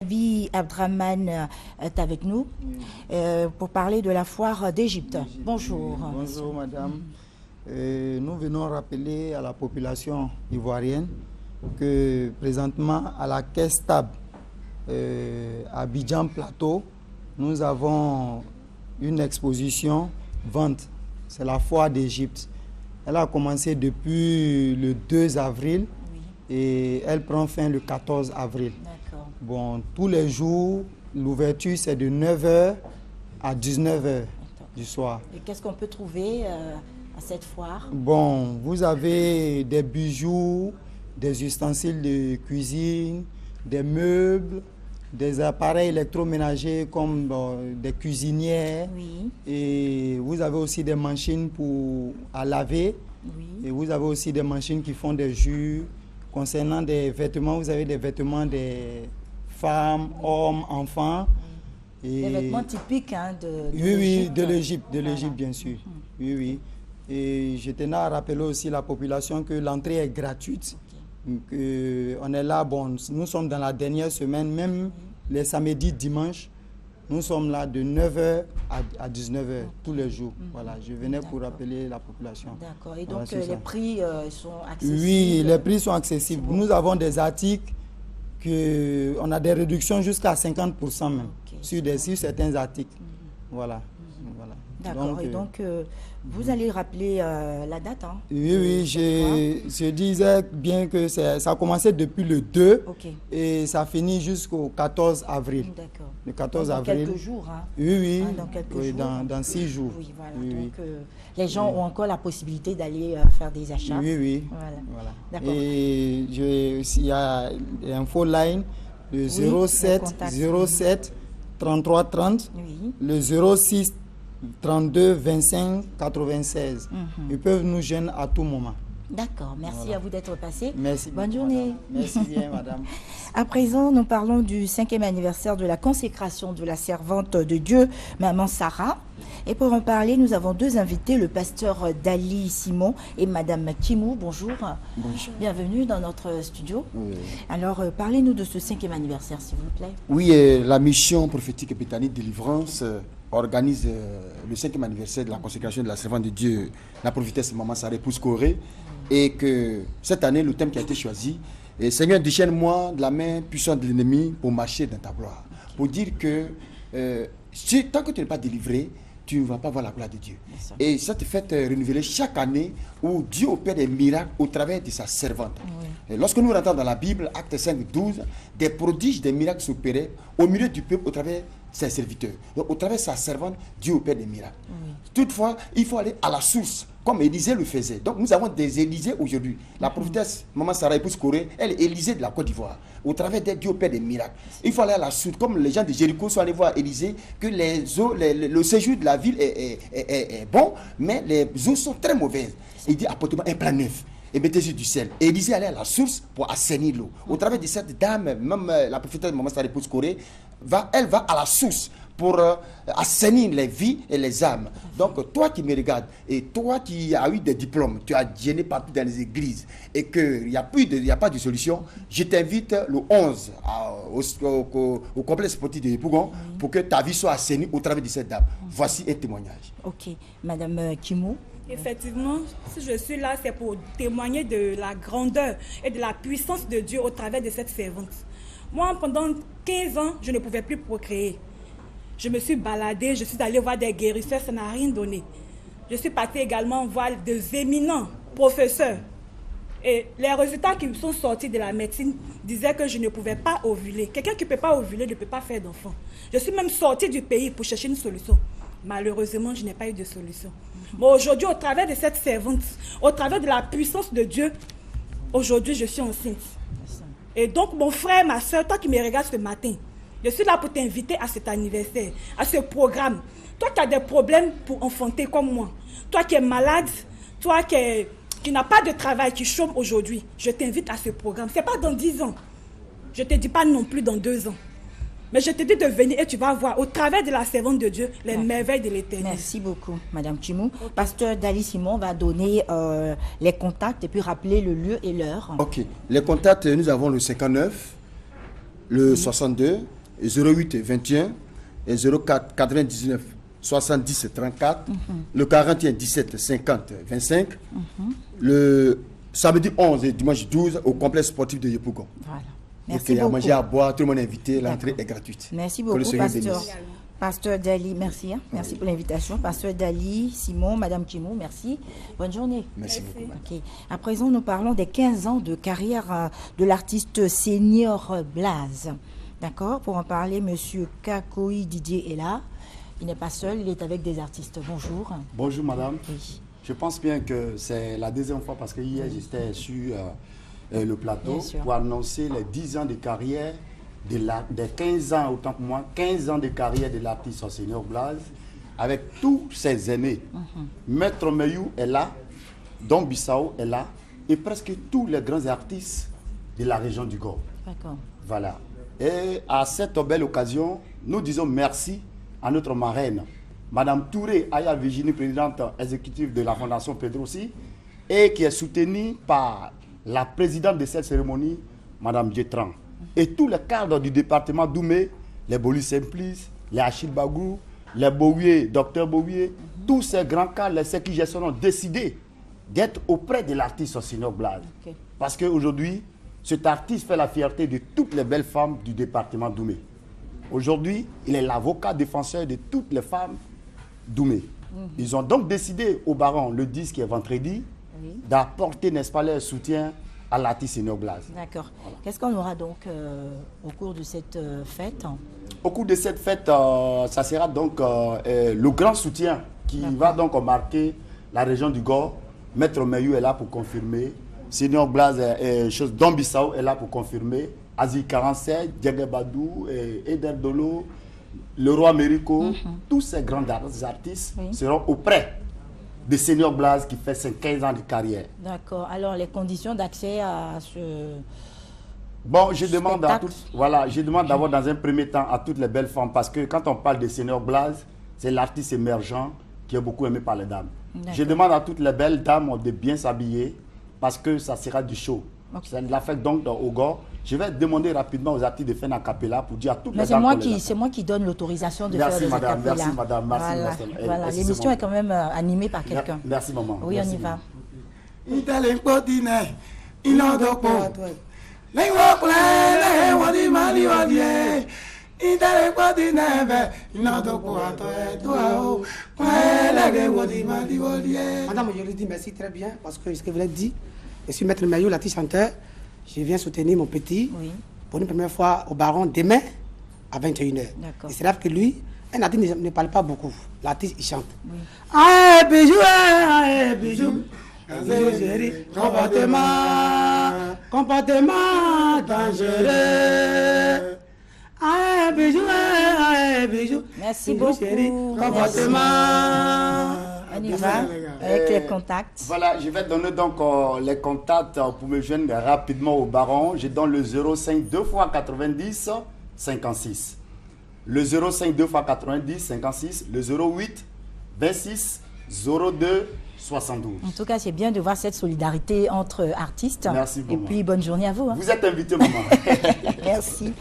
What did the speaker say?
Ravi Abdraman est avec nous pour parler de la foire d'Égypte. Bonjour. Bonjour madame. Nous venons rappeler à la population ivoirienne que présentement à la Caisse Tab à Abidjan Plateau, nous avons une exposition vente. C'est la foire d'Égypte. Elle a commencé depuis le 2 avril et elle prend fin le 14 avril. Bon, tous les jours, l'ouverture c'est de 9h à 19h du soir. Et qu'est-ce qu'on peut trouver à cette foire? Bon, vous avez des bijoux, des ustensiles de cuisine, des meubles, des appareils électroménagers comme des cuisinières. Oui. Et vous avez aussi des machines à laver. Oui. Et vous avez aussi des machines qui font des jus. Concernant des vêtements, vous avez des vêtements des femmes, hommes, enfants. Et des vêtements typiques de oui, l'Égypte. de l'Égypte, bien sûr. Oui, oui. Et je tenais à rappeler aussi la population que l'entrée est gratuite. On est là, bon, nous sommes dans la dernière semaine, même les samedis, dimanches, nous sommes là de 9h à 19h tous les jours. Voilà, je venais pour rappeler la population. D'accord. Et voilà, donc les prix sont accessibles? Oui, les prix sont accessibles. Nous avons des articles on a des réductions jusqu'à 50% même sur certains articles. Voilà. Voilà. D'accord. Et donc, vous allez rappeler la date Oui, je disais bien que ça a commencé depuis le 2 et ça finit jusqu'au 14 avril. D'accord. Le 14 dans avril. Quelques jours, Oui, dans quelques jours. Dans 6 jours. Oui, voilà. Donc, les gens ont encore la possibilité d'aller faire des achats. Oui, oui. Voilà. D'accord. Et il y a l'info line, le 07 33 30, le 06 32 25 96. Ils peuvent nous joindre à tout moment. D'accord, merci à vous d'être passé. Merci. Bonne journée. Madame. Merci bien, madame. À présent, nous parlons du 5e anniversaire de la consécration de la servante de Dieu, Maman Sarah. Et pour en parler, nous avons deux invités, le pasteur Dali Simon et Madame Kimou. Bonjour. Bonjour. Bienvenue dans notre studio. Oui. Alors, parlez-nous de ce 5e anniversaire, s'il vous plaît. Oui, la mission prophétique et Béthanie Délivrance organise le 5e anniversaire de la consécration de la servante de Dieu, la prophétesse Maman Sarah épouse Corée. Et que cette année, le thème qui a été choisi est Seigneur, déchaîne-moi de la main puissante de l'ennemi pour marcher dans ta gloire. Pour dire que tant que tu n'es pas délivré, tu ne vas pas voir la gloire de Dieu. Et ça te fait renouveler chaque année où Dieu opère des miracles au travers de sa servante. Et lorsque nous rentrons dans la Bible, Acte 5, 12, des prodiges, des miracles s'opéraient au milieu du peuple au travers de ses serviteurs. Donc au travers de sa servante, Dieu opère des miracles. Toutefois, il faut aller à la source, comme Élisée le faisait. Donc nous avons des Élysées aujourd'hui. La prophétesse Maman Sarah épouse Corée, elle est Élysée de la Côte d'Ivoire. Au travers d'elle, Dieu opère des miracles. Il faut aller à la source, comme les gens de Jéricho sont allés voir Élysée, que le séjour de la ville est bon, mais les eaux sont très mauvaises. Il dit apportez-moi un plat neuf et mettez-y du sel. Et Élisée allait à la source pour assainir l'eau. Au travers de cette dame, même la prophétesse Maman Sarah épouse Corée, elle va à la source pour assainir les vies et les âmes. Donc toi qui me regardes et toi qui as eu des diplômes, tu as gêné partout dans les églises et qu'il n'y a pas de solution, je t'invite le 11 au complexe sportif de Pougon pour que ta vie soit assainie au travers de cette dame. Voici un témoignage. Ok, Madame Kimou. Effectivement, si je suis là, c'est pour témoigner de la grandeur et de la puissance de Dieu au travers de cette servante. Moi, pendant 15 ans, je ne pouvais plus procréer. Je me suis baladée, je suis allée voir des guérisseurs, ça n'a rien donné. Je suis partie également voir des éminents professeurs. Et les résultats qui sont sortis de la médecine disaient que je ne pouvais pas ovuler. Quelqu'un qui ne peut pas ovuler ne peut pas faire d'enfant. Je suis même sortie du pays pour chercher une solution. Malheureusement, je n'ai pas eu de solution. Mais aujourd'hui, au travers de cette servante, au travers de la puissance de Dieu, aujourd'hui, je suis enceinte. Et donc, mon frère, ma soeur, toi qui me regardes ce matin, je suis là pour t'inviter à cet anniversaire, à ce programme. Toi qui as des problèmes pour enfanter comme moi, toi qui es malade, toi qui n'as pas de travail, qui chôme aujourd'hui, je t'invite à ce programme. Ce n'est pas dans 10 ans. Je ne te dis pas non plus dans 2 ans. Mais je te dis de venir et tu vas voir au travers de la servante de Dieu les merveilles de l'Éternel. Merci beaucoup, Madame Kimou. Pasteur Dali Simon va donner les contacts et puis rappeler le lieu et l'heure. Ok. Les contacts, nous avons le 59 le 62, 08 21 et 04 99 70 34, le 41 17 50 25, le samedi 11 et dimanche 12 au complexe sportif de Yopougon. Voilà. Donc, Merci il y a à beaucoup. manger, à boire, tout le monde est invité, l'entrée est gratuite. Merci Que le beaucoup, Seigneur pasteur. bénisse. Pasteur Dali, merci. Hein. Merci pour l'invitation. Pasteur Dali, Simon, Madame Kimou, merci. Bonne journée. Merci beaucoup. Ok. À présent, nous parlons des 15 ans de carrière de l'artiste senior Blaze. D'accord. Pour en parler, Monsieur Kakoi Didier est là. Il n'est pas seul, il est avec des artistes. Bonjour. Bonjour madame. Oui. Je pense bien que c'est la deuxième fois parce que hier j'étais sur le plateau Bien sûr. pour annoncer les 10 ans de carrière, des 15 ans autant que moi, 15 ans de carrière de l'artiste senior Blaze avec tous ses aînés. Maître Meyou est là, Don Bissau est là et presque tous les grands artistes de la région du Gord. D'accord. Voilà. Et à cette belle occasion, nous disons merci à notre marraine, Madame Touré Aya Virginie, présidente exécutive de la Fondation Pedrosi, et qui est soutenue par la présidente de cette cérémonie, Madame Djetran. Et tous les cadres du département d'Oumé, les Boli Simplice, les Achille Bagou, les Bouye, Docteur Bouye, tous ces grands cadres, ceux qui ont décidé d'être auprès de l'artiste senior Blaze. Ok. Parce qu'aujourd'hui, cet artiste fait la fierté de toutes les belles femmes du département d'Oumé. Aujourd'hui, il est l'avocat défenseur de toutes les femmes d'Oumé. Ils ont donc décidé au baron, le 10 qui est vendredi, Oui. d'apporter, n'est-ce pas, leur soutien à l'artiste senior Blaze. D'accord. Qu'est-ce qu'on aura donc au cours de cette fête? Au cours de cette fête, ça sera donc le grand soutien qui va donc marquer la région du Gord. Maître Meyou est là pour confirmer. Senior Blaze, Don Bissau est là pour confirmer. Asie 47, Djagabadou, Eder Dolo, le roi Mérico, tous ces grands artistes Oui. seront auprès de Senior Blaze qui fait ses 15 ans de carrière. D'accord. Alors, les conditions d'accès à ce... Bon, je demande à Spectacle. toutes, voilà, je demande d'abord dans un premier temps à toutes les belles femmes parce que quand on parle de Senior Blaze, c'est l'artiste émergent qui est beaucoup aimé par les dames. D'accord. Je demande à toutes les belles dames de bien s'habiller parce que ça sera du show. Ok. C'est la fête donc au Gord. Je vais demander rapidement aux artistes de faire un acapella pour dire à toutes Mais les c'est dames moi qu'on les qui, attend. c'est moi qui donne l'autorisation de Merci, faire des madame, acapellas. merci, madame, merci, Voilà, merci. voilà. Merci, L'émission maman. est quand même animée par quelqu'un. Merci maman. Oui, Merci, on y va. Madame, je lui dis merci très bien parce que ce que vous l'avez dit, je suis Maître Mayou, l'artiste chanteur. Je viens soutenir mon petit Oui. pour une première fois au Baron demain à 21h. D'accord. Et c'est là que lui, un artiste ne parle pas beaucoup. L'artiste, il chante. Ah, bijou, bijou, chéri, comportement dangereux. Ah, bijou, Merci bijou, beaucoup. chéri, comportement. On y va avec les contacts. Voilà, je vais donner donc les contacts pour me joindre rapidement au baron. Je donne le 05 2 x 90 56. Le 05 2 x 90 56. Le 08 26 02 72. En tout cas, c'est bien de voir cette solidarité entre artistes. Merci, Et maman. puis, bonne journée à vous. Hein. Vous êtes invité, maman. Merci.